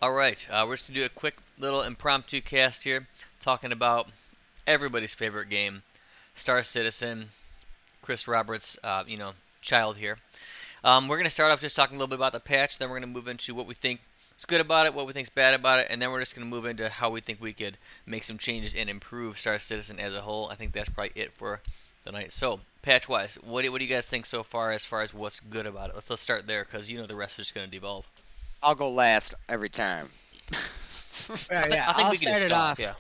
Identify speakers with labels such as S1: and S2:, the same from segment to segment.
S1: All right, we're just gonna do a quick little impromptu cast here, talking about everybody's favorite game, Star Citizen, Chris Roberts, child here. We're gonna start off just talking a little bit about the patch, then we're gonna move into what we think is good about it, what we think is bad about it, and then we're just gonna move into how we think we could make some changes and improve Star Citizen as a whole. I think that's probably it for the night. So, patch-wise, what do you guys think so far as what's good about it? Let's start there, because the rest is just gonna devolve.
S2: I'll go last every time.
S1: I
S3: Yeah,
S1: think
S3: yeah.
S1: I think
S3: I'll
S1: we can just
S3: start it
S1: talk.
S3: off.
S1: Yeah.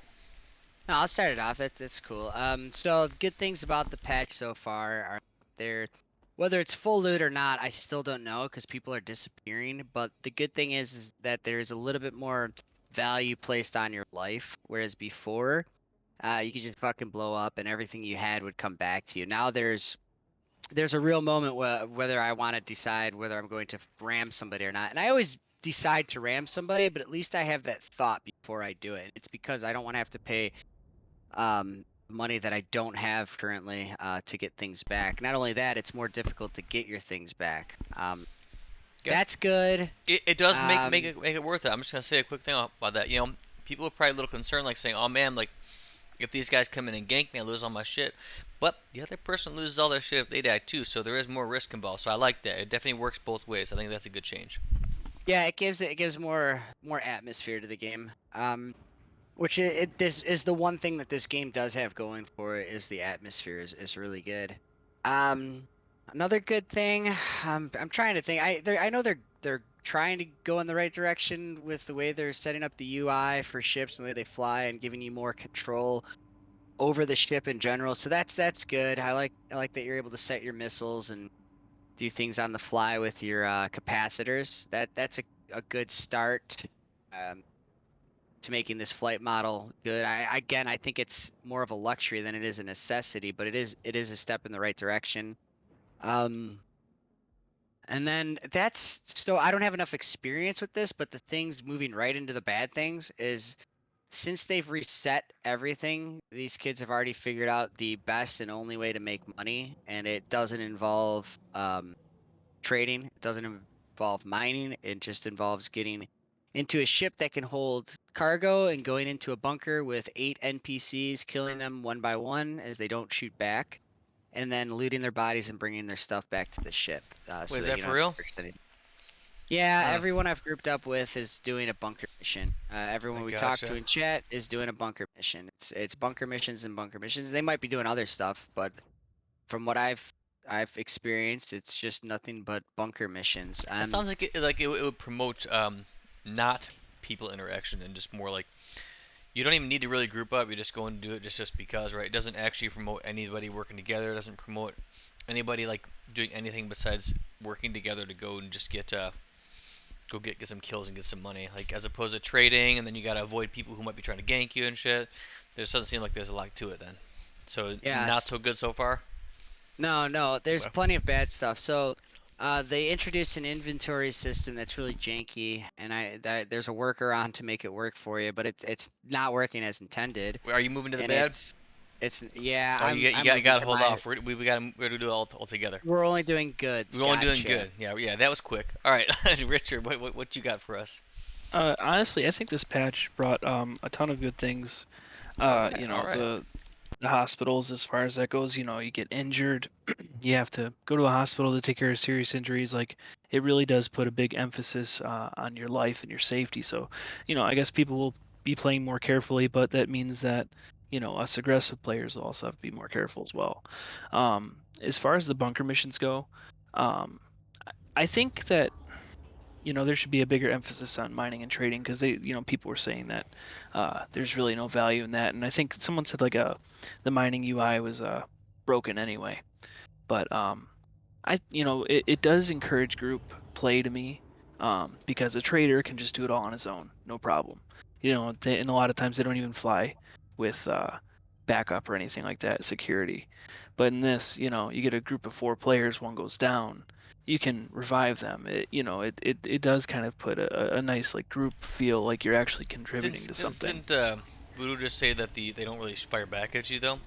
S3: No, I'll start it off. That's cool. So good things about the patch so far are there. Whether it's full loot or not, I still don't know because people are disappearing. But the good thing is that there's a little bit more value placed on your life, whereas before, you could just fucking blow up and everything you had would come back to you. Now there's a real moment whether I want to decide whether I'm going to ram somebody or not. And I always decide to ram somebody, but at least I have that thought before I do it. It's because I don't want to have to pay money that I don't have currently to get things back. Not only that, it's more difficult to get your things back.
S1: Yeah.
S3: That's good.
S1: It does make
S3: Um,
S1: it worth it. I'm just gonna say a quick thing about that. People are probably a little concerned, like saying, "Oh man, like if these guys come in and gank me, I lose all my shit." But the other person loses all their shit if they die too, so there is more risk involved. So I like that. It definitely works both ways. I think that's a good change.
S3: yeah, it gives more atmosphere to the game. Which this is the one thing that this game does have going for it is the atmosphere is really good. Um, Another good thing, I'm trying to think. I know they're trying to go in the right direction with the way they're setting up the UI for ships and the way they fly and giving you more control over the ship in general. So that's good. I like that you're able to set your missiles and do things on the fly with your capacitors. That's a good start. Um, to making this flight model good. I think it's more of a luxury than it is a necessity, but it is a step in the right direction. Um, and then that's so I don't have enough experience with this, but the things moving right into the bad things is since they've reset everything, these kids have already figured out the best and only way to make money, and it doesn't involve trading. It doesn't involve mining. It just involves getting into a ship that can hold cargo and going into a bunker with 8 NPCs, killing them one by one as they don't shoot back, and then looting their bodies and bringing their stuff back to the ship
S1: Wait,
S3: so
S1: is
S3: that
S1: that
S3: you don't
S1: for
S3: have to
S1: real?
S3: purchase anything. Yeah,
S1: Huh.
S3: everyone I've grouped up with is doing a bunker mission.
S1: I
S3: Everyone we talk to
S1: gotcha.
S3: in chat is doing a bunker mission. It's bunker missions and bunker missions. They might be doing other stuff, but from what I've experienced, it's just nothing but bunker missions.
S1: That sounds like it would promote not people interaction and just more like you don't even need to really group up. You just go and do it just because, right? It doesn't actually promote anybody working together. It doesn't promote anybody like doing anything besides working together to go and just get some kills and get some money. Like as opposed to trading, and then you gotta avoid people who might be trying to gank you and shit. There doesn't seem like there's a lot to it then. So
S3: Yeah,
S1: not so good so far.
S3: no, no, there's
S1: Okay.
S3: plenty of bad stuff. So, they introduced an inventory system that's really janky, and there's a workaround to make it work for you, but it's not working as intended,
S1: Are you moving to the
S3: and
S1: bad?
S3: it's yeah,
S1: Oh,
S3: I'm
S1: you
S3: moving
S1: got to
S3: to
S1: hold
S3: my.
S1: off. We gotta do it all together.
S3: We're only doing goods.
S1: We're only doing
S3: Gotcha.
S1: good. Yeah, yeah, that was quick. All right, Richard, what you got for us?
S4: Honestly, I think this patch brought a ton of good things.
S1: All right, all right.
S4: The hospitals, as far as that goes, you get injured, you have to go to a hospital to take care of serious injuries. Like it really does put a big emphasis on your life and your safety. So, I guess people will be playing more carefully, but that means that us aggressive players will also have to be more careful as well. As far as the bunker missions go, um, I think that there should be a bigger emphasis on mining and trading because people were saying that there's really no value in that, and I think someone said like the mining UI was broken anyway. But it does encourage group play to me, because a trader can just do it all on his own, no problem. And a lot of times they don't even fly with backup or anything like that, security. But in this, you get a group of 4 players, one goes down, you can revive them. It does kind of put a nice like group feel, like you're actually contributing to something.
S1: Didn't Voodoo just say that they don't really fire back at you though?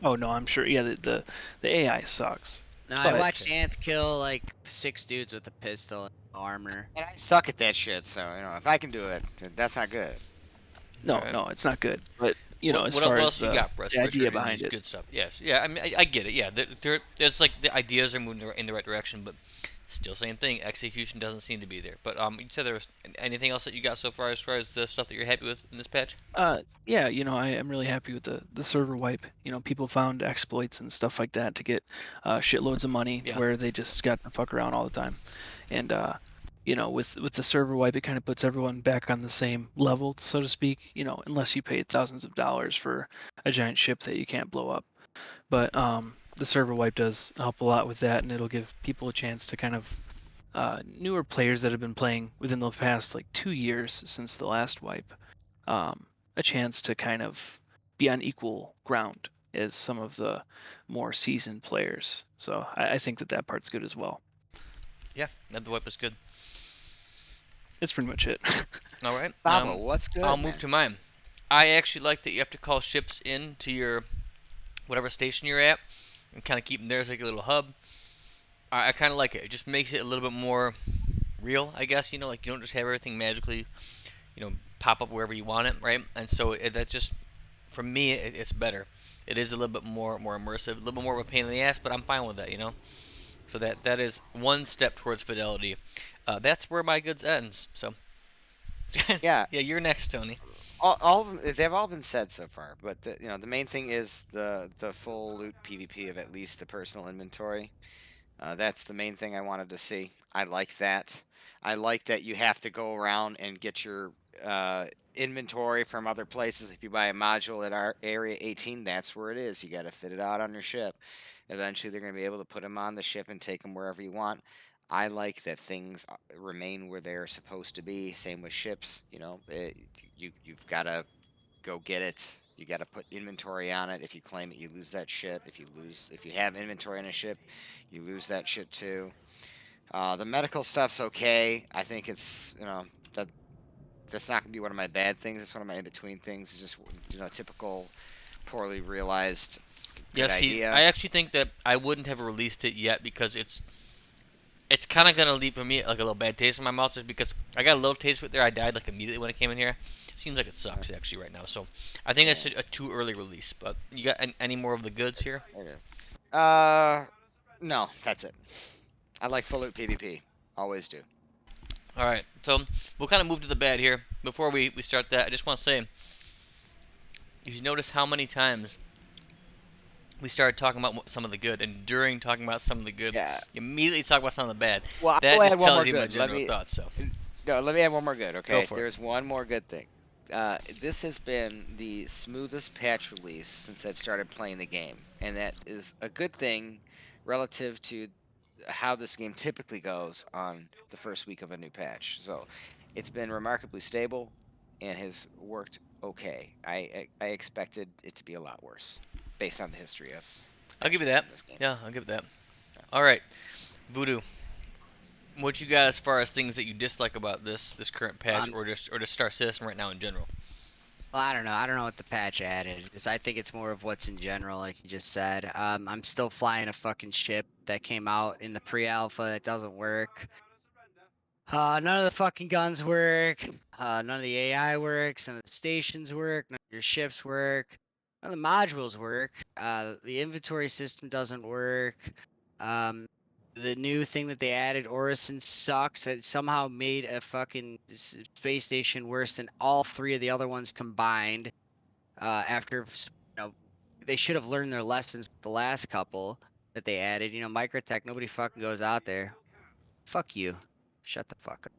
S4: Oh no, I'm sure. Yeah, the AI sucks,
S3: No, I
S4: but
S3: watched
S1: Okay.
S3: Anth kill like 6 dudes with a pistol. armor.
S2: And I suck at that shit, so if I can do it, that's not good.
S4: No,
S1: Alright.
S4: no, it's not good. But as
S1: What
S4: far as
S1: else you got for us?
S4: the
S1: We're
S4: idea
S1: starting
S4: behind
S1: these
S4: it.
S1: good stuff. Yes, yeah. I mean, I get it. Yeah, there's like the ideas are moving in the right direction, but still same thing. Execution doesn't seem to be there. But you said there was anything else that you got so far as the stuff that you're happy with in this patch?
S4: Yeah, I am really happy with the server wipe. People found exploits and stuff like that to get shitloads of money to
S1: Yeah.
S4: where they just got to fuck around all the time. And with the server wipe, it kind of puts everyone back on the same level, so to speak. Unless you paid thousands of dollars for a giant ship that you can't blow up. But the server wipe does help a lot with that, and it'll give people a chance to kind of newer players that have been playing within the past like 2 years since the last wipe, a chance to kind of be on equal ground as some of the more seasoned players. So I think that part's good as well.
S1: Yeah, the whip is good.
S4: That's pretty much it.
S1: All right.
S2: Babo, what's good,
S1: I'll
S2: man?
S1: move to mine. I actually like that you have to call ships in to your whatever station you're at and kind of keep them there as like a little hub. I kind of like it. It just makes it a little bit more real, I guess. Like you don't just have everything magically, pop up wherever you want it, right? And so that just, for me, it's better. It is a little bit more immersive, a little bit more of a pain in the ass, but I'm fine with that. So that is one step towards fidelity. That's where my goods ends. So
S2: Yeah,
S1: yeah, you're next, Tony.
S2: all of them, they've all been said so far, but the main thing is the full loot PvP of at least the personal inventory. That's the main thing I wanted to see. I like that. I like that you have to go around and get your inventory from other places. If you buy a module at our Area 18, that's where it is. You got to fit it out on your ship. Eventually, they're going to be able to put them on the ship and take them wherever you want. I like that things remain where they're supposed to be. Same with ships. You've got to go get it. You got to put inventory on it. If you claim it, you lose that shit. If you have inventory on a ship, you lose that shit too. The medical stuff's okay. I think it's that's not gonna be one of my bad things. It's one of my in between things. It's just typical poorly realized
S1: Yeah,
S2: good
S1: see,
S2: idea.
S1: I actually think that I wouldn't have released it yet because it's kind of gonna leave for me like a little bad taste in my mouth just because I got a little taste of it there. I died like immediately when I came in here. Seems like it sucks actually right now. So I think it's a too early release. But you got any more of the goods here?
S2: There it is. No, that's it. I like full loot PvP. Always do.
S1: All right, so we'll kind of move to the bad here. Before we start that, I just want to say, you notice how many times we started talking about some of the good, and during talking about some of the good,
S2: Yeah.
S1: you immediately talk about some of the bad.
S2: Well,
S1: That
S2: I'll
S1: just
S2: add one more
S1: tells you my
S2: good. Let
S1: general
S2: me
S1: thoughts. So
S2: no, let me add one more good. Okay,
S1: for it.
S2: there's one more good thing. This has been the smoothest patch release since I've started playing the game, and that is a good thing relative to how this game typically goes on the first week of a new patch. So it's been remarkably stable and has worked okay. I expected it to be a lot worse based on the history of
S1: I'll give you
S2: patches
S1: that.
S2: in this game.
S1: Yeah, I'll give it that. All right, Voodoo. What you got as far as things that you dislike about this current patch, or just Star Citizen right now in general?
S3: Well, I don't know. I don't know what the patch added. Because I think it's more of what's in general, like you just said. I'm still flying a fucking ship that came out in the pre-alpha that doesn't work. None of the fucking guns work. None of the AI works. None of the stations work. None of your ships work. None of the modules work. The inventory system doesn't work. The new thing that they added, Orison, sucks. That somehow made a fucking space station worse than all three of the other ones combined. After they should have learned their lessons with the last couple that they added. Microtech, nobody fucking goes out there. Fuck you. Shut the fuck up.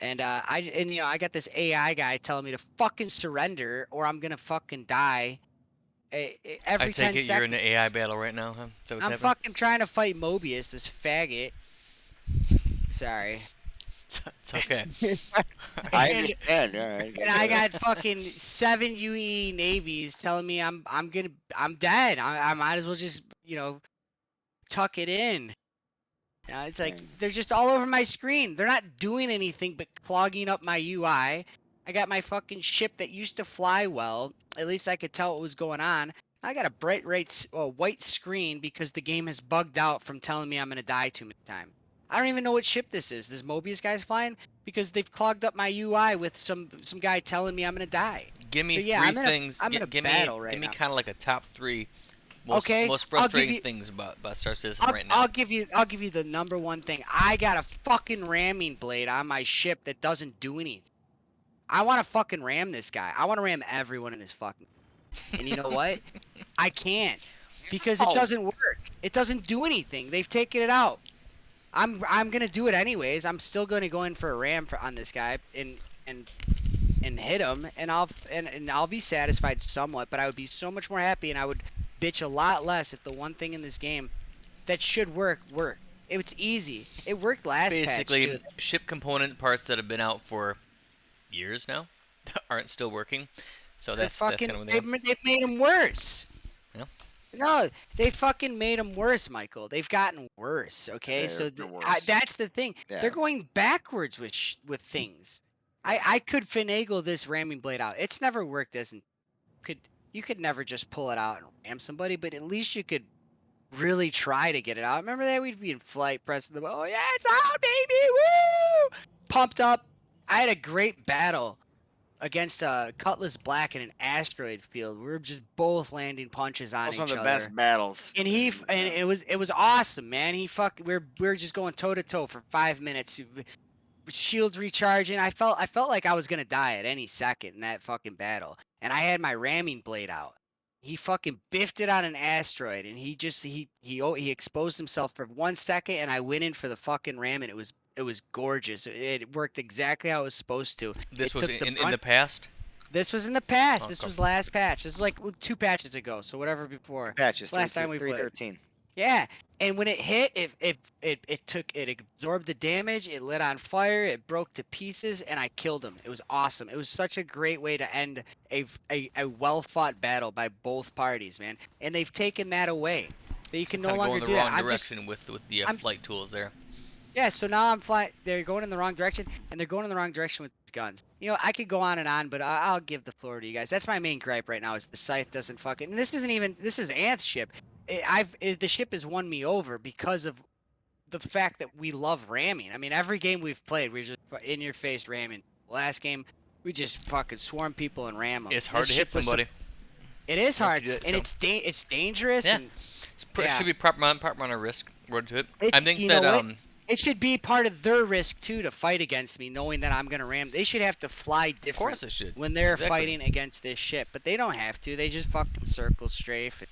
S3: And I got this AI guy telling me to fucking surrender or I'm gonna fucking die.
S1: I
S3: Every
S1: take
S3: 10
S1: it you're in
S3: seconds.
S1: an AI battle right now, huh? Is that what's
S3: I'm
S1: happening?
S3: fucking trying to fight Mobius, this faggot. Sorry.
S1: It's okay.
S2: I
S3: And-
S2: understand. All right.
S3: And I got fucking 7 UE navies telling me I'm dead. I might as well just tuck it in. It's like they're just all over my screen. They're not doing anything but clogging up my UI. I got my fucking ship that used to fly well. At least I could tell what was going on. I got a bright white screen because the game has bugged out from telling me I'm gonna die too many times. I don't even know what ship this is. This Mobius guy's flying because they've clogged up my UI with some guy telling me I'm gonna die.
S1: Give me
S3: So yeah,
S1: three things.
S3: I'm in a
S1: Give
S3: battle right
S1: give me
S3: now.
S1: kind of like a top three
S3: Okay,
S1: most
S3: I'll give
S1: frustrating
S3: you
S1: things about Star Citizen right now.
S3: I'll give you the number one thing. I got a fucking ramming blade on my ship that doesn't do anything. I want to fucking ram this guy. I want to ram everyone in this fucking. And you know what? I can't because it
S1: Oh.
S3: doesn't work. It doesn't do anything. They've taken it out. I'm gonna do it anyways. I'm still gonna go in for a ram on this guy and hit him, and I'll be satisfied somewhat. But I would be so much more happy, and I would bitch a lot less if the one thing in this game that should work. It's easy. It worked last patch
S1: Basically,
S3: too.
S1: ship component parts that have been out for years now aren't still working. So that's kind of what they
S3: They've made them worse.
S1: Yeah.
S3: No, they fucking made them worse, Michael. They've gotten worse. Okay, so
S2: They're worse.
S3: that's the thing.
S2: Yeah.
S3: They're going backwards with things. I could finagle this ramming blade out. It's never worked as you could never just pull it out and ram somebody, but at least you could really try to get it out. Remember that we'd be in flight pressing the oh yeah, it's out, baby, woo, pumped up. I had a great battle against Cutlass Black in an asteroid field. We were just both landing punches on
S2: Those
S3: each
S2: are the
S3: other.
S2: best battles.
S3: And it was awesome, man. We were just going toe to toe for 5 minutes. Shields recharging. I felt like I was gonna die at any second in that fucking battle. And I had my ramming blade out. He fucking biffed it on an asteroid, and he exposed himself for 1 second, and I went in for the fucking ram, and it was gorgeous. It worked exactly how it was supposed to.
S1: This
S3: It
S1: was
S3: took the
S1: in
S3: brunt-
S1: the past.
S3: This was in the past.
S1: Oh,
S3: This
S1: okay.
S3: was last patch. This was like 2 patches ago, so whatever before.
S2: Patches.
S3: Last time we played.
S2: 313.
S3: Yeah, and when it hit, it absorbed the damage. It lit on fire. It broke to pieces, and I killed him. It was awesome. It was such a great way to end a well fought battle by both parties, man. And they've taken that away. That you can no
S1: Kind of
S3: longer
S1: going the
S3: do that.
S1: wrong direction with the
S3: I'm-
S1: flight tools there.
S3: Yeah, so now I'm flying. They're going in the wrong direction, and they're going in the wrong direction with these guns. You know, I could go on and on, but I'll give the floor to you guys. That's my main gripe right now is the scythe doesn't fucking. And this is Anth's ship. The ship has won me over because of the fact that we love ramming. I mean, every game we've played, we're just in your face ramming. Last game, we just fucking swarm people and ram them.
S1: It's hard to hit somebody.
S3: It is hard,
S1: do that,
S3: and
S1: so.
S3: it's dangerous.
S1: Yeah.
S3: And
S1: It should be proper amount of risk word to it. I
S3: It's-
S1: think
S3: you
S1: that
S3: know what? It should be part of their risk too to fight against me, knowing that I'm gonna ram. They should have to fly
S1: of
S3: different
S1: course it should.
S3: when they're
S1: Exactly.
S3: fighting against this ship, but they don't have to. They just fucking circle strafe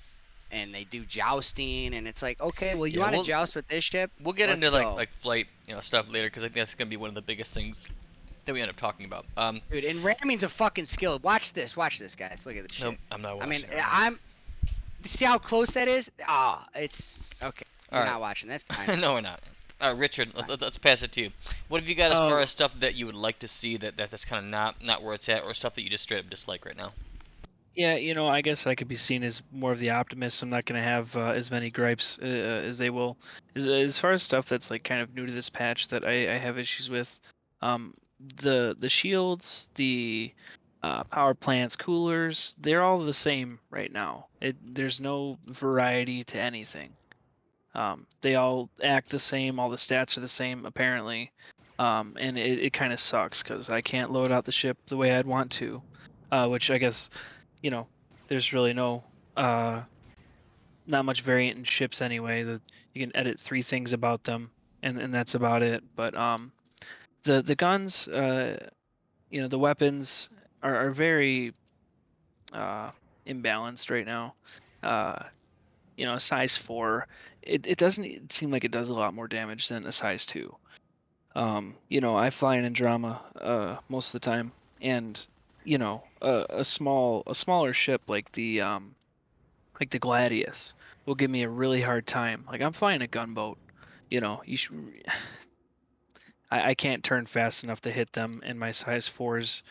S3: and they do jousting, and it's like, okay, well, you
S1: Yeah,
S3: want to
S1: we'll-
S3: joust with this ship?
S1: We'll get
S3: Let's
S1: into
S3: go.
S1: like flight stuff later because I think that's gonna be one of the biggest things that we end up talking about.
S3: Dude, and ramming's a fucking skill. Watch this, guys. Look at this shit.
S1: No, I'm not
S3: I
S1: watching.
S3: mean,
S1: it right now.
S3: I'm. See how close that is? It's okay. You're
S1: Alright.
S3: not watching. That's fine.
S1: No, we're not. Richard, let's pass it to you. What have you got as
S4: Oh.
S1: far as stuff that you would like to see that's kind of not where it's at, or stuff that you just straight up dislike right now?
S4: Yeah, I guess I could be seen as more of the optimist. I'm not going to have as many gripes as they will. As far as stuff that's like kind of new to this patch that I have issues with, the shields, the power plants, coolers, they're all the same right now. There's no variety to anything. They all act the same. All the stats are the same apparently, and it kind of sucks because I can't load out the ship the way I'd want to, which I guess. There's really not much variant in ships anyway. That you can edit 3 things about them, and that's about it. But the guns, the weapons are very imbalanced right now. A size 4, it doesn't seem like it does a lot more damage than a size 2. I fly in Andromeda most of the time, and a smaller ship like the Gladius will give me a really hard time. Like I'm flying a gunboat, I can't turn fast enough to hit them, and my size 4s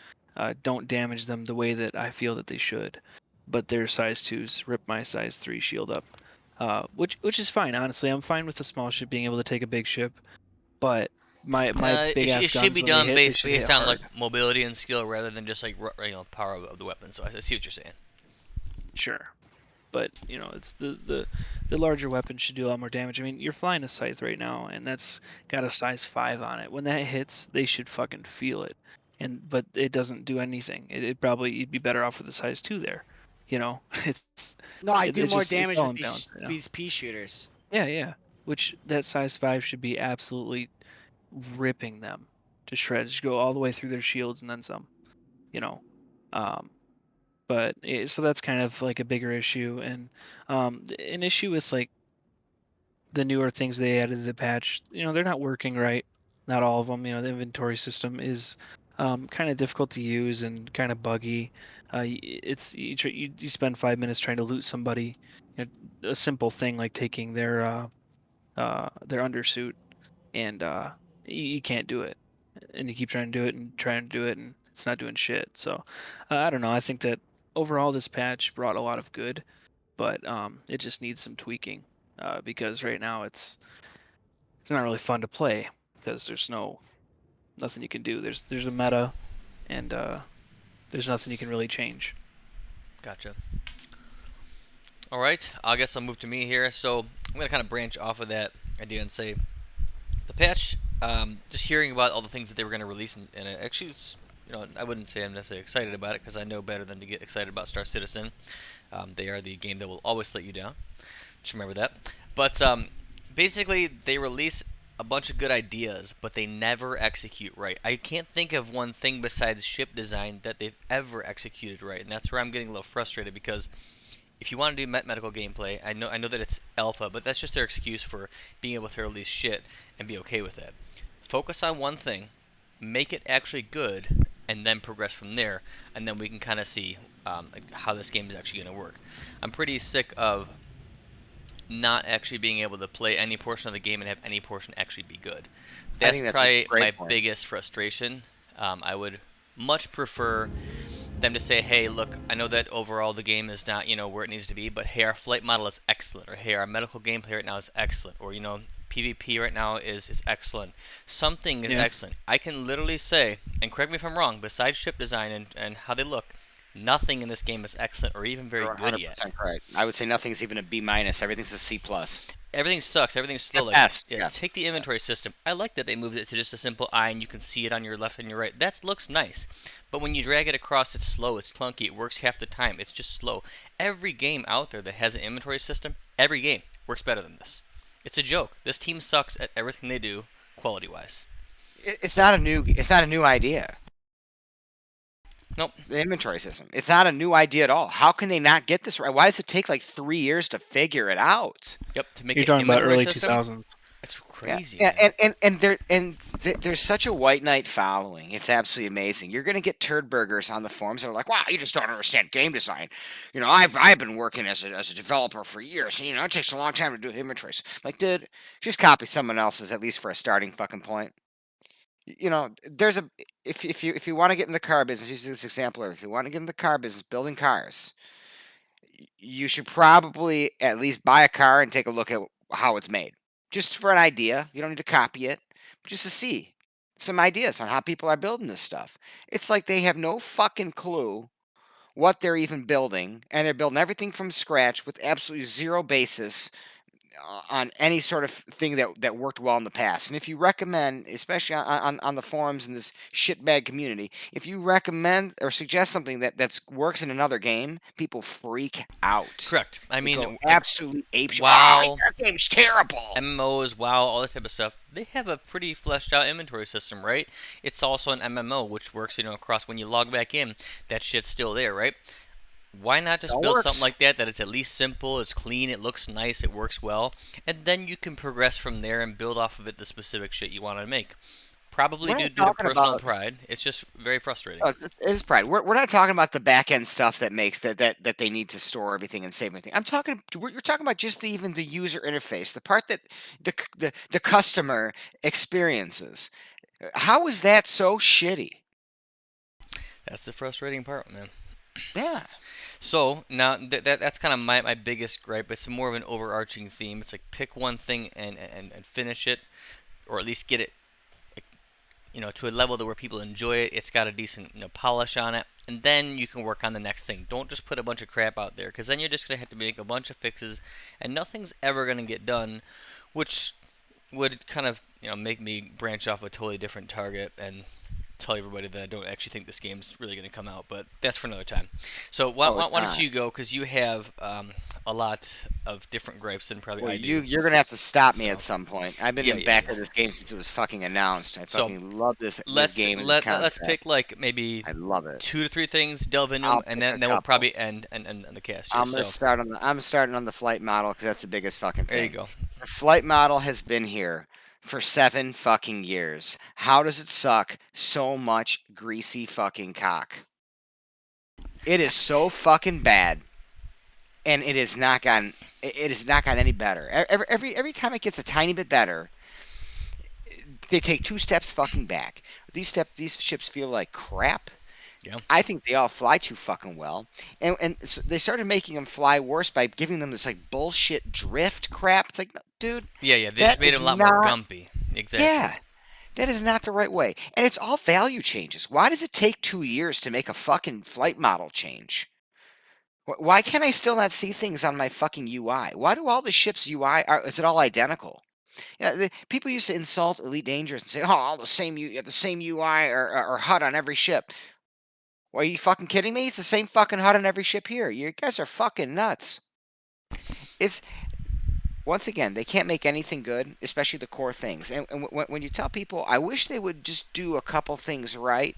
S4: don't damage them the way that I feel that they should. But their size 2s rip my size 3 shield up, which is fine. Honestly, I'm fine with a small ship being able to take a big ship, but my big ass
S1: it
S4: guns
S1: should be
S4: when they
S1: done
S4: hit, they should hit
S1: based on
S4: hard.
S1: like mobility and skill rather than just like power of the weapon. So I see what you're saying.
S4: Sure, but it's the the larger weapons should do a lot more damage. I mean, you're flying a scythe right now, and that's got a size 5 on it. When that hits, they should fucking feel it. But it doesn't do anything. It probably you'd be better off with a size 2 there. You know,
S3: No, I do
S4: it's
S3: more
S4: just it's
S3: damage
S4: all
S3: with
S4: imbalanced right now.
S3: these pea shooters.
S4: Yeah, yeah. Which that size 5 should be absolutely ripping them to shreds. Just go all the way through their shields and then some. You know, um, so that's kind of like a bigger issue, and an issue with like the newer things they added to the patch. They're not working right. Not all of them. The inventory system is kind of difficult to use and kind of buggy. It's you spend 5 minutes trying to loot somebody. A simple thing like taking their undersuit, and you can't do it, and you keep trying to do it and trying to do it, and it's not doing shit. So I don't know. I think that overall this patch brought a lot of good, but it just needs some tweaking because right now it's not really fun to play because there's nothing you can do. There's a meta, and there's nothing you can really change.
S1: Gotcha. All right, I guess I'll move to me here. So I'm gonna kind of branch off of that idea and say the patch. Just hearing about all the things that they were gonna release, and it actually, I wouldn't say I'm necessarily excited about it because I know better than to get excited about Star Citizen. They are the game that will always let you down. Just remember that. But basically, they release a bunch of good ideas, but they never execute right. I can't think of one thing besides ship design that they've ever executed right, and that's where I'm getting a little frustrated because if you want to do medical gameplay, I know that it's alpha, but that's just their excuse for being able to release shit and be okay with it. Focus on one thing, make it actually good, and then progress from there, and then we can kind of see like how this game is actually going to work. I'm pretty sick of not actually being able to play any portion of the game and have any portion actually be good.
S2: I
S1: That's
S2: think that's a
S1: probably
S2: great
S1: my
S2: point.
S1: biggest frustration. I would much prefer them to say, hey, look, I know that overall the game is not, where it needs to be, but hey, our flight model is excellent, or hey, our medical gameplay right now is excellent, or PvP right now is excellent. Something is
S4: Yeah.
S1: excellent. I can literally say, and correct me if I'm wrong, besides ship design and how they look, nothing in this game is excellent or even very
S2: You're
S1: good yet.
S2: 100% correct. I would say nothing's even a B minus. Everything's a C plus.
S1: Everything sucks. Everything's slow.
S2: At
S1: Like,
S2: best,
S1: yeah,
S2: yeah.
S1: take the inventory system. I like that they moved it to just a simple eye and you can see it on your left and your right. That looks nice. But when you drag it across, it's slow. It's clunky. It works half the time. It's just slow. Every game out there that has an inventory system, every game works better than this. It's a joke. This team sucks at everything they do, quality-wise.
S2: It's not a new idea.
S1: Nope.
S2: The inventory system. It's not a new idea at all. How can they not get this right? Why does it take like 3 years to figure it out?
S1: Yep. To make
S4: You're
S1: an
S4: talking about
S1: inventory
S4: early
S1: system,
S4: 2000s.
S1: it's
S2: Yeah,
S1: crazy,
S2: yeah,
S1: man.
S2: there's such a white knight following. It's absolutely amazing. You're gonna get turd burgers on the forums that are like, "Wow, you just don't understand game design." I've been working as a developer for years. And, it takes a long time to do inventories. Like, dude, just copy someone else's at least for a starting fucking point. There's a if you want to get in the car business, use this example. Or if you want to get in the car business, building cars, you should probably at least buy a car and take a look at how it's made. Just for an idea. You don't need to copy it, but just to see some ideas on how people are building this stuff. It's like they have no fucking clue what they're even building, and they're building everything from scratch with absolutely zero basis on any sort of thing that worked well in the past. And if you recommend, especially on the forums in this shitbag community, if you recommend or suggest something that works in another game, people freak out.
S1: Correct. I
S2: They go
S1: mean, like,
S2: absolute apeshit.
S1: WoW,
S2: That game's terrible.
S1: MMOs, WoW, all that type of stuff, they have a pretty fleshed out inventory system, right? It's also an MMO, which works, across when you log back in, that shit's still there, right? Why not just
S2: That
S1: build something
S2: works.
S1: like that it's at least simple, it's clean, it looks nice, it works well, and then you can progress from there and build off of it the specific shit you want to make. Probably
S2: We're not
S1: due to
S2: talking
S1: personal
S2: about.
S1: pride. It's just very frustrating.
S2: It's pride. We're not talking about the back end stuff that makes that they need to store everything and save everything. You're talking about just even the user interface, the part that the customer experiences. How is that so shitty?
S1: That's the frustrating part, man.
S2: Yeah.
S1: So now that's kind of my biggest gripe. It's more of an overarching theme. It's like pick one thing and finish it, or at least get it to a level to where people enjoy it. It's got a decent polish on it, and then you can work on the next thing. Don't just put a bunch of crap out there, because then you're just gonna have to make a bunch of fixes, and nothing's ever gonna get done, which would kind of make me branch off a totally different target and tell everybody that I don't actually think this game's really going to come out, but that's for another time. So why don't you go, because you have a lot of different gripes than probably
S2: Well,
S1: I do.
S2: you're gonna have to stop me
S1: So
S2: at some point. I've been
S1: yeah,
S2: in
S1: yeah,
S2: back
S1: yeah.
S2: of this game since it was fucking announced. I
S1: So
S2: fucking love this
S1: let's
S2: game and this
S1: let's
S2: concept.
S1: pick like maybe
S2: I love it.
S1: 2 to 3 things, delve into them,
S2: I'll
S1: and
S2: pick a
S1: then we'll
S2: couple.
S1: probably end the cast here. So
S2: I'm starting on the flight model because that's the biggest fucking
S1: there you
S2: thing.
S1: go.
S2: The flight model has been here for 7 fucking years. How does it suck so much greasy fucking cock? It is so fucking bad, and it has not gotten any better. Every time it gets a tiny bit better, they take 2 steps fucking back. These ships feel like crap.
S1: Yeah.
S2: I think they all fly too fucking well, and so they started making them fly worse by giving them this like bullshit drift crap. It's like, no, dude,
S1: Yeah, they just
S2: that
S1: made
S2: is
S1: them a lot more
S2: not.
S1: gumpy. Exactly.
S2: Yeah, that is not the right way, and it's all value changes. Why does it take 2 years to make a fucking flight model change? Why can't I still not see things on my fucking UI? Why do all the ships UI is it all identical? Yeah, people used to insult Elite Dangerous and say, "Oh, all the same you have the same UI or HUD on every ship." Well, are you fucking kidding me? It's the same fucking HUD on every ship here. You guys are fucking nuts. It's once again, they can't make anything good, especially the core things. And when you tell people, I wish they would just do a couple things right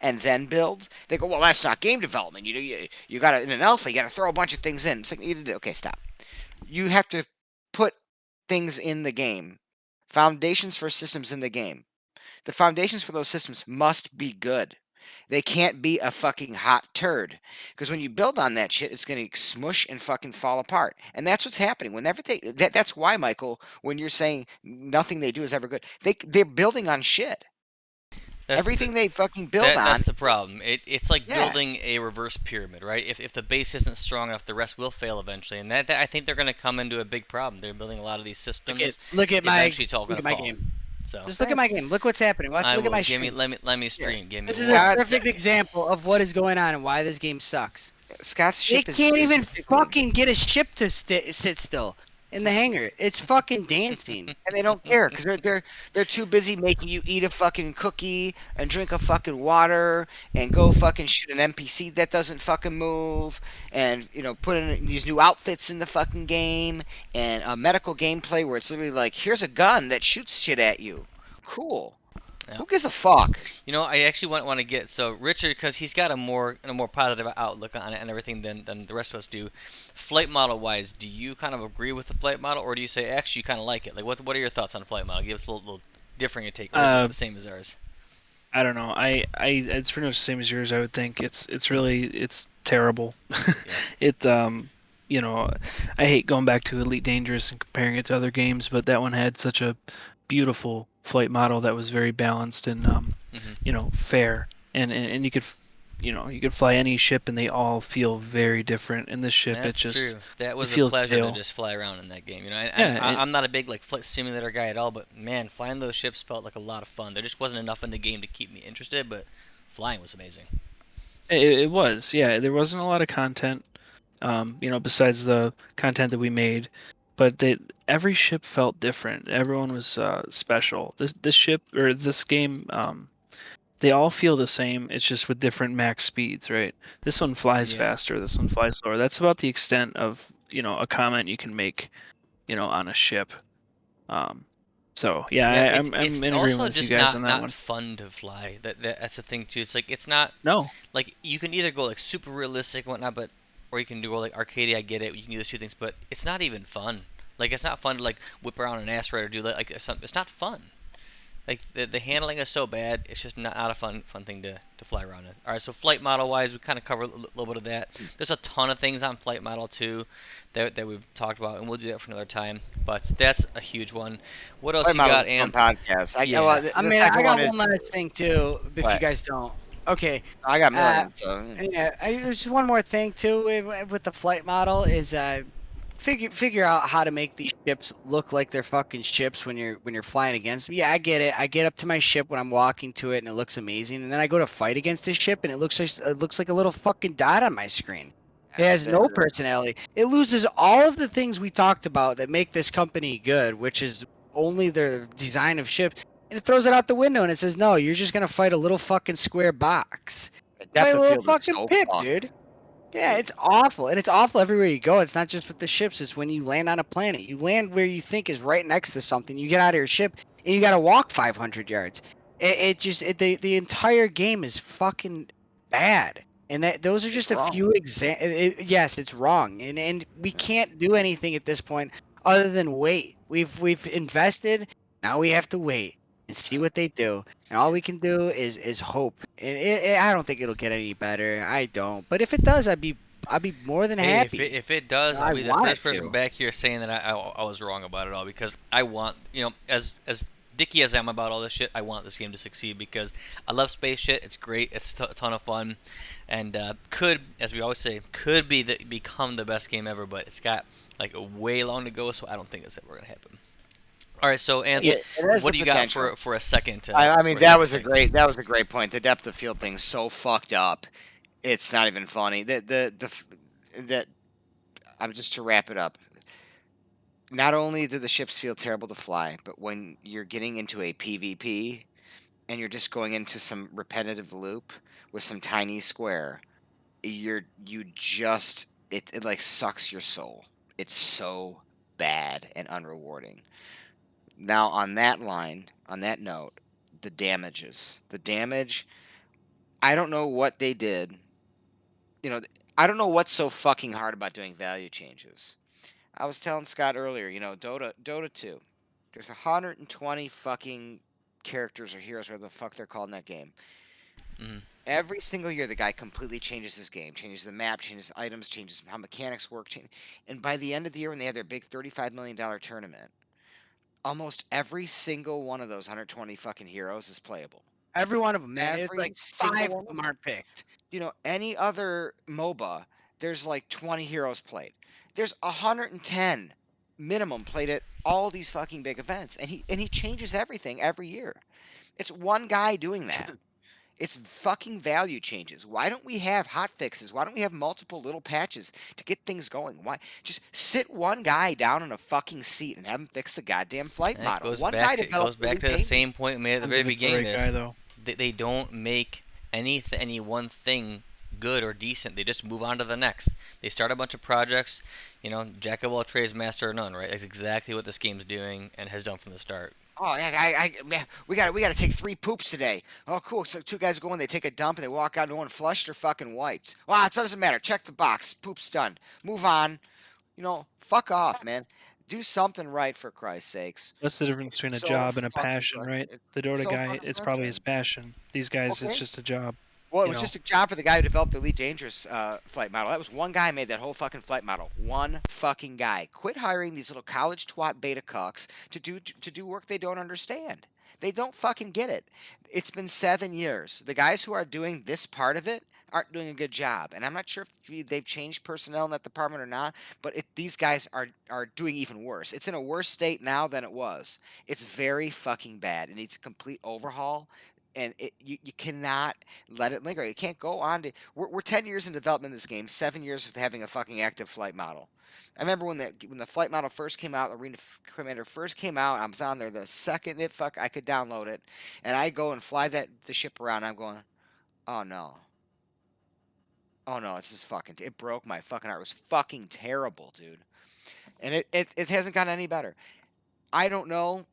S2: and then build, they go, well, that's not game development. You got to, in an alpha, you got to throw a bunch of things in. It's like, okay, stop. You have to put things in the game, foundations for systems in the game. The foundations for those systems must be good. They can't be a fucking hot turd. Because when you build on that shit, it's going to smush and fucking fall apart. And that's what's happening. Whenever that's why, Michael, when you're saying nothing they do is ever good, they're building on shit.
S1: That's
S2: Everything they fucking build
S1: that's
S2: on,
S1: the problem. It's like
S2: yeah.
S1: building a reverse pyramid, right? If the base isn't strong enough, the rest will fail eventually, and that I think they're going to come into a big problem. They're building a lot of these systems.
S3: Look at my
S1: Eventually, it's all going to fall.
S3: game.
S1: So
S3: Just look at my game. Look what's happening. Watch.
S1: I
S3: Look at
S1: will
S3: my
S1: give me
S3: stream.
S1: let me stream. Give me
S3: This is a
S1: 1
S3: perfect
S1: second.
S3: example of what is going on and why this game sucks.
S2: Scott's
S3: They
S2: ship
S3: can't even
S2: is
S3: fucking get a ship to sit still in the hangar. It's fucking dancing.
S2: and they don't care because they're too busy making you eat a fucking cookie and drink a fucking water and go fucking shoot an NPC that doesn't fucking move and put in these new outfits in the fucking game and a medical gameplay where it's literally like, here's a gun that shoots shit at you. Cool.
S1: Yeah.
S2: Who gives a fuck?
S1: I actually want to get so Richard, because he's got a more positive outlook on it and everything than the rest of us do. Flight model wise, do you kind of agree with the flight model, or do you say actually you kind of like it? Like what are your thoughts on flight model? Give us a little differing take, or is it the same as ours?
S4: I don't know. It's pretty much the same as yours. I would think it's terrible. It I hate going back to Elite Dangerous and comparing it to other games, but that one had such a beautiful flight model that was very balanced and fair, and you could fly any ship and they all feel very different. In this ship,
S1: That's
S4: it just
S1: true. That was
S4: it
S1: a
S4: feels
S1: pleasure
S4: stale.
S1: to just fly around in that game.
S4: Yeah,
S1: I'm not a big like flight simulator guy at all, but man, flying those ships felt like a lot of fun. There just wasn't enough in the game to keep me interested, but flying was amazing.
S4: it was. Yeah, there wasn't a lot of content, besides the content that we made, but every ship felt different. Everyone was special. This ship or this game, they all feel the same. It's just with different max speeds, right? This one flies
S1: Yeah.
S4: faster. This one flies slower. That's about the extent of a comment you can make, on a ship. So yeah, I'm
S1: It's
S4: in agreement
S1: also
S4: with you
S1: just
S4: guys on that
S1: not
S4: one.
S1: fun to fly. That's the thing too. It's like it's not
S4: No,
S1: like you can either go like super realistic and whatnot, but or you can do like arcade. I get it. You can do those two things, but it's not even fun. Like it's not fun to like whip around an asteroid or do like something. It's not fun. Like the handling is so bad. It's just not a fun thing to fly around in. All right, so flight model wise, we kind of covered a little bit of that. There's a ton of things on flight model too that we've talked about, and we'll do that for another time. But that's a huge one. What else
S2: Flight
S1: you
S2: model's
S1: got,
S2: its own
S1: Am?
S2: podcast.
S1: Yeah.
S2: Well, the
S3: I mean,
S2: second
S3: I got
S2: one is
S3: one last thing too. If
S2: what?
S3: you guys don't, okay.
S2: I got
S3: Uh,
S2: millions. So
S3: Yeah, there's just one more thing too with the flight model is figure out how to make these ships look like they're fucking ships when you're flying against them. Yeah, I get it. I get up to my ship when I'm walking to it and it looks amazing, and then I go to fight against this ship and it looks like a little fucking dot on my screen. It has no personality. It loses all of the things we talked about that make this company good, which is only the design of ships, and it throws it out the window and it says, "No, you're just gonna fight a little fucking square box.
S2: The depth
S3: Fight a
S2: of
S3: little
S2: field is
S3: fucking
S2: so
S3: pip,
S2: fucked.
S3: dude." Yeah, it's awful, and it's awful everywhere you go. It's not just with the ships. It's when you land on a planet. You land where you think is right next to something. You get out of your ship, and you got to walk 500 yards. The entire game is fucking bad. And those are
S2: It's
S3: just a
S2: wrong.
S3: few yes, it's wrong, and we can't do anything at this point other than wait. We've invested. Now we have to wait and see what they do. And all we can do is hope. And I don't think it'll get any better. I don't. But if it does, I'd be more than
S1: Hey,
S3: happy.
S1: if it does, I'll
S3: I
S1: be the
S3: want it
S1: first person
S3: to.
S1: back here saying that I was wrong about it all because I want, as dicky as I am about all this shit, I want this game to succeed because I love space shit. It's great. It's a ton of fun, and could, as we always say, could become the best game ever. But it's got like a way long to go, so I don't think it's ever gonna happen. All right, so Anth,
S2: It has
S1: what
S2: the
S1: do you got
S2: potential.
S1: for a second?
S2: I mean,
S1: For yeah,
S2: that was a great point. The depth of field thing's so fucked up. It's not even funny. That I'm just to wrap it up. Not only do the ships feel terrible to fly, but when you're getting into a PvP and you're just going into some repetitive loop with some tiny square, you just it like sucks your soul. It's so bad and unrewarding. Now on that note, the damages. The damage, I don't know what they did. You know, I don't know what's so fucking hard about doing value changes. I was telling Scott earlier, Dota 2. There's 120 fucking characters or heroes, whatever the fuck they're called in that game.
S1: mm,
S2: Every single year, the guy completely changes his game, changes the map, changes items, changes how mechanics work. And by the end of the year, when they have their big $35 million tournament, almost every single one of those 120 fucking heroes is playable.
S3: Every one of them, man. It's
S2: Every
S3: like
S2: single
S3: 5 of
S2: one of
S3: them
S2: them.
S3: aren't picked.
S2: Any other MOBA, there's like 20 heroes played. There's 110 minimum played at all these fucking big events, and he changes everything every year. It's one guy doing that. It's fucking value changes. Why don't we have hot fixes? Why don't we have multiple little patches to get things going? Why just sit one guy down in a fucking seat and have him fix the goddamn flight
S1: it
S2: model? One guy
S1: goes
S2: developed the
S1: back
S2: loot
S1: to the
S2: engine.
S1: same point we made at the
S4: Depends
S1: very
S4: if it's the
S1: beginning
S4: right
S1: of
S4: guy
S1: this.
S4: though.
S1: They don't make any one thing good or decent. They just move on to the next. They start a bunch of projects, jack of all trades, master of none, right? That's exactly what this game's doing and has done from the start.
S2: Oh yeah, man, we got to take 3 poops today. Oh cool. So two guys go in, they take a dump, and they walk out, no one flushed or fucking wiped. Well, it doesn't matter. Check the box. Poop's done. Move on. Fuck off, man. Do something right for Christ's sakes.
S4: That's the difference between a
S2: So
S4: job and a
S2: fucking
S4: passion, right? The
S2: it's
S4: Dota
S2: so
S4: guy,
S2: fucking
S4: it's probably his
S2: frustrating.
S4: passion. These guys, it's
S2: Okay.
S4: just a job.
S2: Well, it
S4: You
S2: was
S4: know,
S2: just a job for the guy who developed the Elite Dangerous flight model. That was one guy made that whole fucking flight model. One fucking guy. Quit hiring these little college twat beta cucks to do work they don't understand. They don't fucking get it. It's been 7 years. The guys who are doing this part of it aren't doing a good job, and I'm not sure if they've changed personnel in that department or not. But these guys are doing even worse. It's in a worse state now than it was. It's very fucking bad. It needs a complete overhaul, and you cannot let it linger. It can't go on to. We're 10 years in development of this game, 7 years of having a fucking active flight model. I remember when the flight model first came out, Arena Commander first came out. I was on there the second I could download it, and I go and fly the ship around. I'm going, oh no, oh no, it's just fucking. It broke my fucking heart. It was fucking terrible, dude. And it hasn't gotten any better. I don't know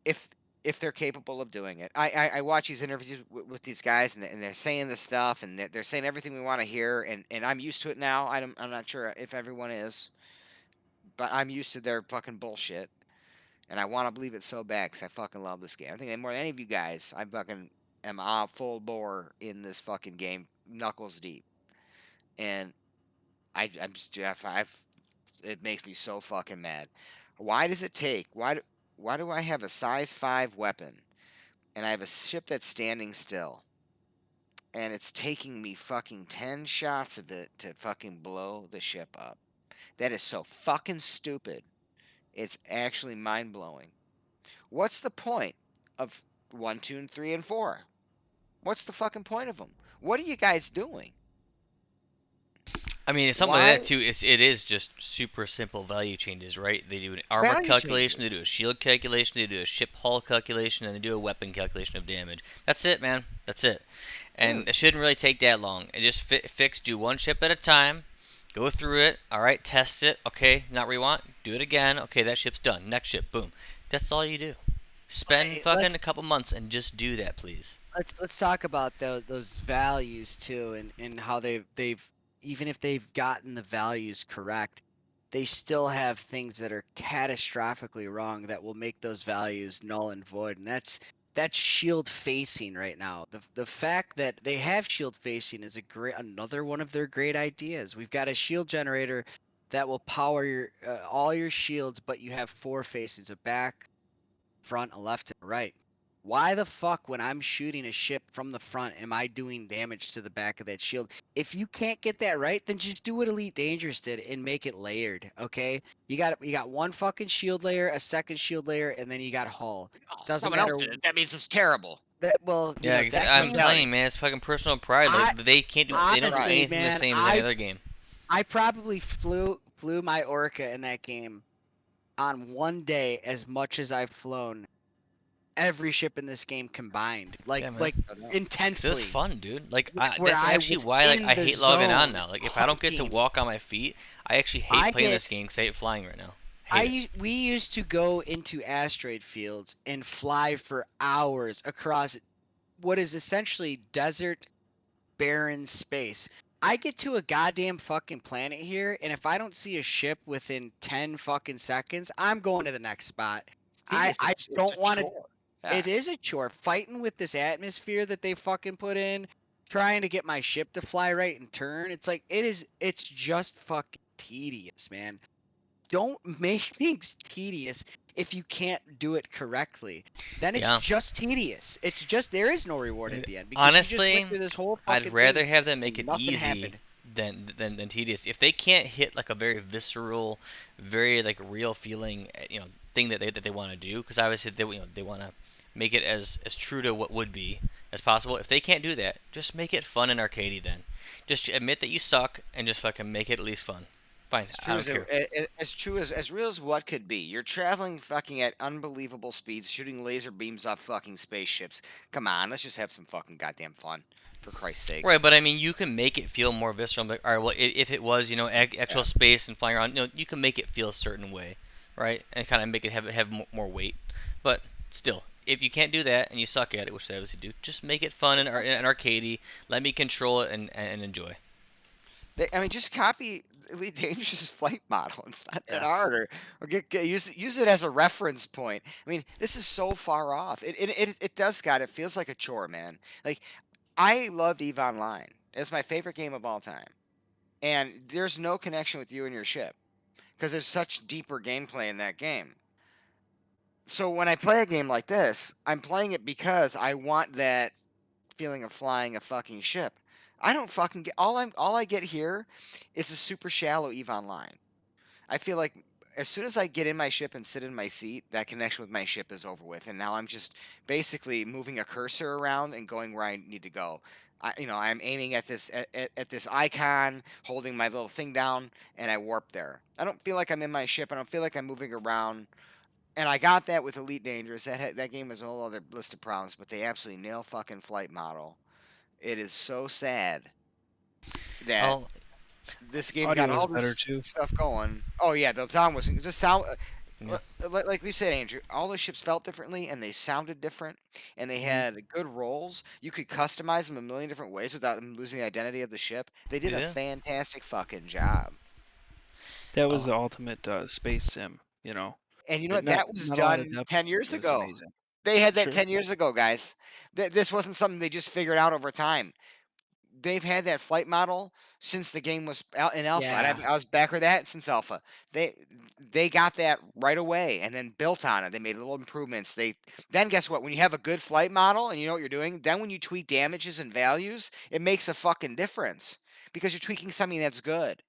S2: if if they're capable of doing it. I watch these interviews with these guys, and they're saying this stuff, and they're saying everything we want to hear, and I'm used to it now. I'm not sure if everyone is, but I'm used to their fucking bullshit, and I want to believe it so bad because I fucking love this game. I think more than any of you guys, I fucking am on full bore in this fucking game, knuckles deep, and I'm just Jeff. It makes me so fucking mad. Why does it take? Why do I have a size 5 weapon and I have a ship that's standing still, and it's taking me fucking 10 shots of it to fucking blow the ship up? That is so fucking stupid. It's actually mind blowing. What's the point of 1, 2, and 3 and 4? What's the fucking point of them? What are you guys doing?
S1: I mean, it's something like
S2: Why
S1: that too. It is just super simple value changes, right? They do an armor
S2: value
S1: calculation, they do
S2: changes?
S1: a shield calculation, they do a ship hull calculation, and they do a weapon calculation of damage. That's it, man. That's it. And
S2: Dude,
S1: it shouldn't really take that long. And just fix, do one ship at a time. Go through it. All right, test it. Okay, not what you want. Do it again. Okay, that ship's done. Next ship, boom. That's all you do. Spend
S3: Hey,
S1: fucking a couple months and just do that, please.
S3: let's talk about those values too, and how they've even if they've gotten the values correct, they still have things that are catastrophically wrong that will make those values null and void, and that's shield facing right now. The fact that they have shield facing is another one of their great ideas. We've got a shield generator that will power your all your shields, but you have four faces: a back, front, a left, and a right. Why the fuck, when I'm shooting a ship from the front, am I doing damage to the back of that shield? If you can't get that right, then just do what Elite Dangerous did and make it layered. Okay, you got one fucking shield layer, a second shield layer, and then you got hull.
S2: oh,
S3: Doesn't
S2: someone else
S3: matter
S2: did it. That means it's terrible.
S3: that. Well,
S1: Yeah,
S2: That's the
S1: I'm
S3: that game.
S1: telling
S2: mentality.
S1: you, man, it's fucking personal pride.
S3: I
S1: Like they can't do, they don't do
S3: honestly,
S1: anything the
S3: man,
S1: same as any other game.
S3: I probably flew my Orca in that game on one day as much as I've flown every ship in this game combined,
S1: Yeah, man.
S3: like
S2: I know.
S1: 'Cause it was
S3: intensely,
S1: fun, dude. Like
S3: where
S1: that's
S3: I
S1: actually
S3: was
S1: why like
S3: in
S1: I
S3: the
S1: hate logging on
S3: zone
S1: now. Like if I don't get to
S3: hunting.
S1: walk on my feet, I actually hate
S3: I
S1: playing
S3: get
S1: this game because I hate flying right now.
S3: I
S1: Hate it.
S3: we used to go into asteroid fields and fly for hours across what is essentially desert, barren space. I get to a goddamn fucking planet here, and if I don't see a ship within 10 fucking seconds, I'm going to the next spot.
S2: It's
S3: I
S2: tedious.
S3: I
S2: It's a
S3: don't want to.
S2: chore. Yeah.
S3: It is a chore fighting with this atmosphere that they fucking put in, trying to get my ship to fly right and turn. It's like it's just fucking tedious, man. Don't make things tedious if you can't do it correctly. Then it's
S1: Yeah.
S3: just tedious. It's just there is no reward at
S1: And
S3: the end because you just went
S1: honestly,
S3: through this whole
S1: I'd
S3: fucking thing
S1: rather have them make
S3: and
S1: it
S3: nothing
S1: easy
S3: happened.
S1: than tedious. If they can't hit like a very visceral, very like real feeling, thing that they want to do, because obviously they want to make it as true to what would be as possible. If they can't do that, just make it fun and arcadey. Then, just admit that you suck and just fucking make it at least fun. Fine,
S2: As
S1: I
S2: true
S1: don't
S2: as
S1: care.
S2: as true as real as what could be. You're traveling fucking at unbelievable speeds, shooting laser beams off fucking spaceships. Come on, let's just have some fucking goddamn fun, for Christ's
S1: Right,
S2: sakes.
S1: but I mean, you can make it feel more visceral. Like, all right, well, if it was, actual
S2: Yeah.
S1: space and flying around, you can make it feel a certain way, right, and kind of make it have more weight. But still, if you can't do that and you suck at it, which they obviously do, just make it fun and arcadey. Let me control it and enjoy.
S2: I mean, just copy Elite Dangerous flight model. It's not that
S3: Yes.
S2: hard, or use it as a reference point. I mean, this is so far off. It does, Scott. It feels like a chore, man. Like I loved Eve Online. It's my favorite game of all time, and there's no connection with you and your ship because there's such deeper gameplay in that game. So when I play a game like this, I'm playing it because I want that feeling of flying a fucking ship. I don't fucking get all I get here is a super shallow Eve Online. I feel like as soon as I get in my ship and sit in my seat, that connection with my ship is over with, and now I'm just basically moving a cursor around and going where I need to go. I'm aiming at at this icon, holding my little thing down, and I warp there. I don't feel like I'm in my ship. I don't feel like I'm moving around. And I got that with Elite Dangerous. That game is a whole other list of problems, but they absolutely nail fucking flight model. It is so sad that
S1: Oh,
S2: this game got
S4: Audio is
S2: all
S4: better
S2: this
S4: too.
S2: stuff going. Oh yeah, the sound was just sound.
S1: yeah,
S2: Like you said, Andrew, all the ships felt differently and they sounded different and they
S4: Hmm.
S2: had good roles. You could customize them a million different ways without them losing the identity of the ship. They did a
S1: yeah.
S2: fantastic fucking job.
S4: That was
S1: Oh,
S4: the ultimate space sim. You know,
S2: And you know
S4: But
S2: what?
S4: not
S2: That was
S4: not a lot of
S2: done
S4: depth.
S2: 10 years
S4: It was
S2: ago.
S4: amazing.
S2: They had that
S4: Sure.
S2: 10 years ago, guys. This wasn't something they just figured out over time. They've had that flight model since the game was out in alpha, and
S3: Yeah.
S2: I was back with that since alpha. They they got that right away and then built on it. They made little improvements. They then guess what? When you have a good flight model and you know what you're doing, then when you tweak damages and values, it makes a fucking difference because you're tweaking something that's good.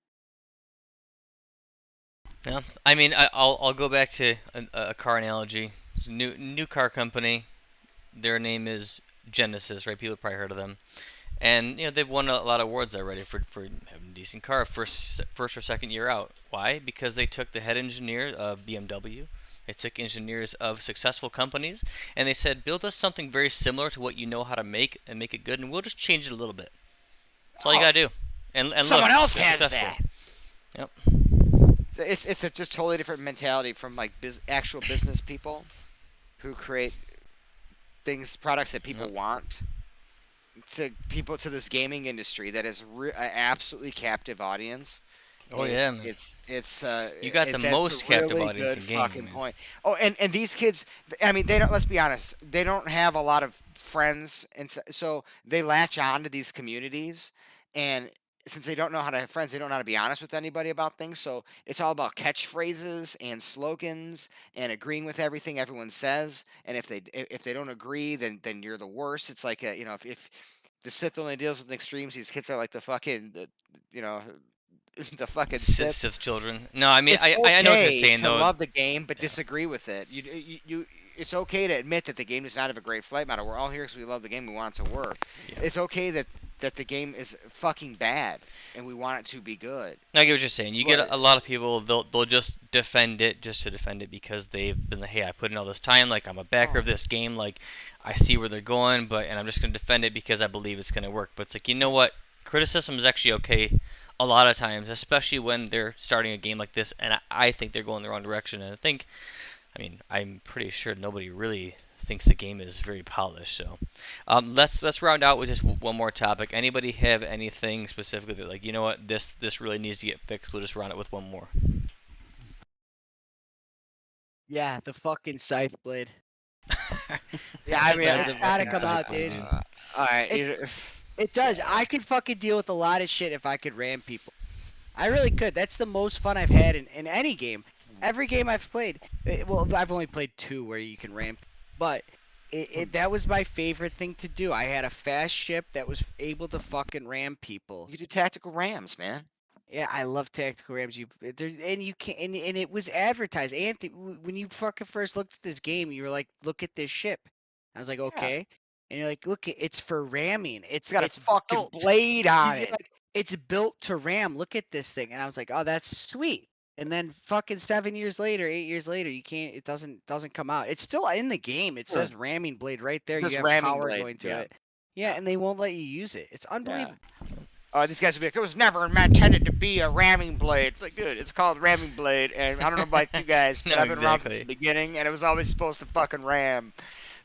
S1: Yeah, I mean, I'll go back to a car analogy. It's a new car company. Their name is Genesis, right? People have probably heard of them. And they've won a lot of awards already for having a decent car first or second year out. Why? Because they took the head engineer of BMW, they took engineers of successful companies, and they said, build us something very similar to what you know how to make and make it good, and we'll just change it a little bit. That's all you
S2: Oh,
S1: gotta do. And look,
S2: someone else
S1: they're
S2: has
S1: successful.
S2: that.
S1: Yep.
S2: So it's a just totally different mentality from like actual business people who create products that people
S1: Yep.
S2: want, to people, to this gaming industry that is an absolutely captive audience.
S1: Oh yeah, man. You got the
S2: That's a
S1: most captive
S2: really
S1: audience
S2: good
S1: in gaming,
S2: fucking
S1: man.
S2: point. Oh, and these kids, I mean, they don't. Let's be honest, they don't have a lot of friends, and so they latch on to these communities, and since they don't know how to have friends, they don't know how to be honest with anybody about things. So it's all about catchphrases and slogans and agreeing with everything everyone says. And if they don't agree, then you're the worst. It's like if the Sith only deals with extremes, these kids are like the fucking you know the fucking Sith.
S1: Sith children. No, I mean
S2: It's
S1: I know what you're
S2: okay
S1: saying
S2: to
S1: though.
S2: love the game but
S1: Yeah.
S2: disagree with it. It's okay to admit that the game does not have a great flight model. We're all here because we love the game. We want it to work.
S1: Yeah.
S2: It's okay that the game is fucking bad and we want it to be good.
S1: I get what you're saying. You get
S2: But
S1: a lot of people, they'll just defend it just to defend it because they've been like, hey, I put in all this time, like I'm a backer
S2: oh,
S1: of this game, like I see where they're going, and I'm just gonna defend it because I believe it's gonna work. But it's like, you know what? Criticism is actually okay a lot of times, especially when they're starting a game like this, and I think they're going the wrong direction. And I mean, I'm pretty sure nobody really thinks the game is very polished. So, let's round out with just one more topic. Anybody have anything specifically that like, you know what, this really needs to get fixed? We'll just round it with one more.
S3: Yeah, the fucking scythe blade.
S2: yeah, I mean,
S3: It's
S1: The
S3: gotta
S1: fucking
S3: come
S1: side
S3: out,
S1: blade,
S3: dude.
S1: dude.
S2: all right.
S3: It it does.
S2: Yeah.
S3: I could fucking deal with a lot of shit if I could ram people. I really could. That's the most fun I've had in any game. Every game I've played. Well, I've only played two where you can ram, but that was my favorite thing to do. I had a fast ship that was able to fucking ram people.
S2: You do tactical rams, man.
S3: Yeah, I love tactical rams. And you can and it was advertised. Anthony, when you fucking first looked at this game, you were like, "Look at this ship." I was like,
S2: Yeah,
S3: "Okay," and you're like, "Look, it's for ramming.
S2: it's got a
S3: It's
S2: fucking
S3: built."
S2: blade on
S3: You're
S2: it.
S3: like, "It's built to ram. Look at this thing," and I was like, "Oh, that's sweet." And then fucking 7 years later, 8 years later, you can't. It doesn't come out. It's still in the game. It
S2: Yeah,
S3: says ramming blade right there. You
S2: this
S3: have
S2: ramming
S3: power
S2: blade.
S3: going to
S2: Yeah,
S3: it. Yeah,
S2: yeah,
S3: and they won't let you use it. It's
S2: yeah.
S3: unbelievable.
S2: These guys would be like, it was never intended to be a ramming blade. It's like, dude, it's called ramming blade, and I don't know about you guys, but
S1: No,
S2: I've been around since the
S1: exactly.
S2: beginning, and it was always supposed to fucking ram.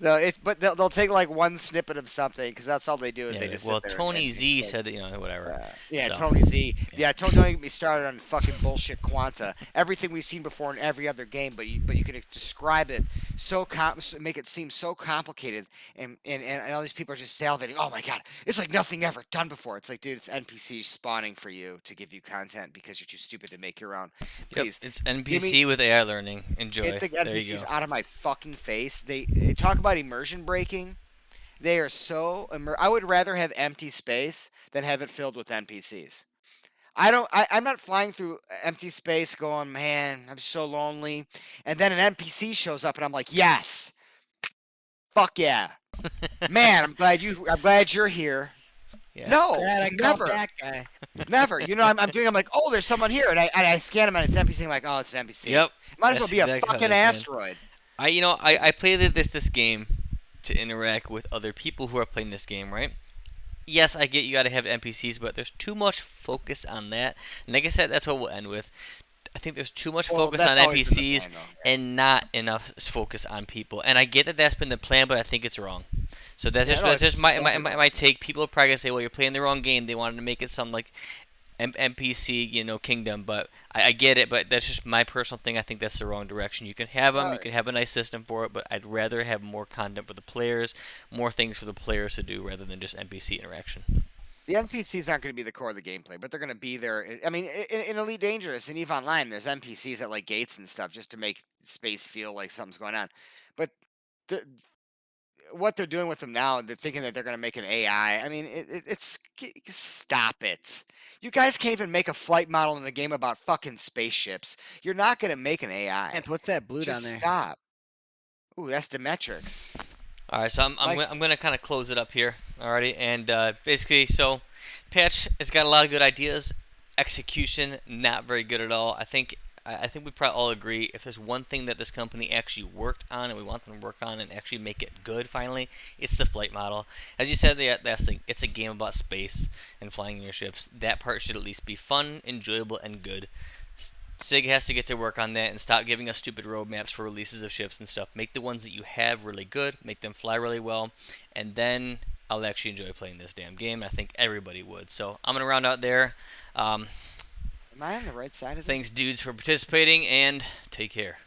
S2: No, but they'll take like one snippet of something because that's all they do is
S1: Yeah,
S2: they
S1: like,
S2: just
S1: well,
S2: sit there and,
S1: Tony
S2: and
S1: Z
S2: like,
S1: said that, whatever.
S2: yeah,
S1: So,
S2: Tony Z.
S1: yeah.
S2: Yeah, Tony, don't get me started on fucking bullshit Quanta. Everything we've seen before in every other game, but you can describe it make it seem so complicated, and all these people are just salivating. Oh my god, it's like nothing ever done before. It's like, dude, it's NPCs spawning for you to give you content because you're too stupid to make your own.
S1: Yep,
S2: Please,
S1: it's
S2: give me
S1: NPC with AI learning.
S2: get
S1: Enjoy.
S2: the
S1: There you
S2: NPCs
S1: go.
S2: out of my fucking face. They talk about immersion breaking. They are so I would rather have empty space than have it filled with NPCs. I'm not flying through empty space going, man, I'm so lonely. And then an NPC shows up and I'm like, yes, fuck yeah. Man, I'm glad you're here.
S1: Yeah.
S2: No,
S3: Glad I caught
S2: never.
S3: that guy.
S2: Never. I'm like, oh, there's someone here. And I scan him and it's NPC. I'm like, oh, it's an NPC.
S1: Yep.
S2: Might as well
S1: That's
S2: be a
S1: exactly how it
S2: fucking
S1: is, man.
S2: asteroid.
S1: I play this game to interact with other people who are playing this game, right? Yes, I get you got to have NPCs, but there's too much focus on that. And like I said, that's what we'll end with. I think there's too much
S2: Well,
S1: focus on
S2: that's always been the
S1: NPCs
S2: plan, though.
S1: and not enough focus on people. And I get that that's been the plan, but I think it's wrong. So
S2: Yeah, no,
S1: that's just
S2: it's definitely
S1: my
S2: wrong.
S1: take. People are probably gonna say, well, you're playing the wrong game. They wanted to make it something like NPC, kingdom. But I get it. But that's just my personal thing. I think that's the wrong direction. You can have them.
S2: Uh,
S1: You can have a nice system for it. But I'd rather have more content for the players, more things for the players to do, rather than just NPC interaction.
S2: the NPCs aren't going to be the core of the gameplay, but they're going to be there. I mean, in Elite Dangerous and EVE Online, there's NPCs at like gates and stuff just to make space feel like something's going on. But the, what they're doing with them now, they're thinking that they're going to make an AI. I mean, it's stop it. You guys can't even make a flight model in the game about fucking spaceships. You're not gonna make an AI.
S3: And what's that blue down
S2: Just
S3: there?
S2: stop. Ooh, that's Demetrix.
S1: All right, so
S2: Like,
S1: I'm gonna kind of close it up here, alrighty, and basically, so patch has got a lot of good ideas, execution not very good at all. I think we probably all agree if there's one thing that this company actually worked on and we want them to work on and actually make it good finally, it's the flight model. As you said, the last thing, it's a game about space and flying your ships. That part should at least be fun, enjoyable, and good. SIG has to get to work on that and stop giving us stupid roadmaps for releases of ships and stuff. Make the ones that you have really good, make them fly really well, and then I'll actually enjoy playing this damn game. I think everybody would. So I'm going to round out there. Um,
S2: am I on the right side of this?
S1: thanks, dudes, for participating, and take care.